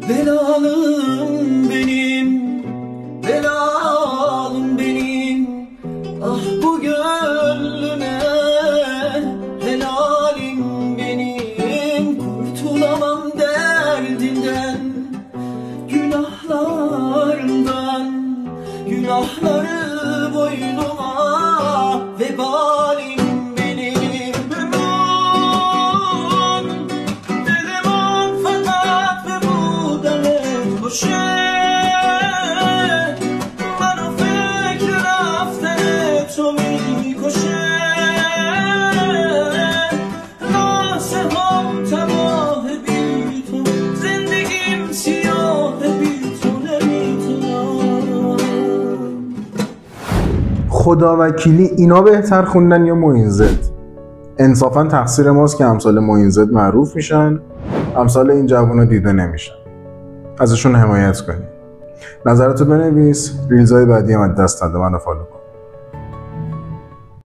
Belalım benim, belalım benim. Ah bu gönlüme helalim benim. Kurtulamam derdinden, günahlarından. Günahları boynuma vebalim benim. Ömrüm ne zaman fakat ve bu demet boşe. Bana fikir rafte to mi koşe. Nase ham tamah bی تو زندگیم سیاه بی تو نمیتونم. خداوکیلی اینا بهتر خوندن یا معین زد؟ انصافا تقصیر ماست که امثال معین زد معروف میشن، امثال این جوونا دیده نمیشن. ازشون حمایت کنید. نظراتو بنویس، ریلزهای بعدی هم از دست نده، منو فالو کن.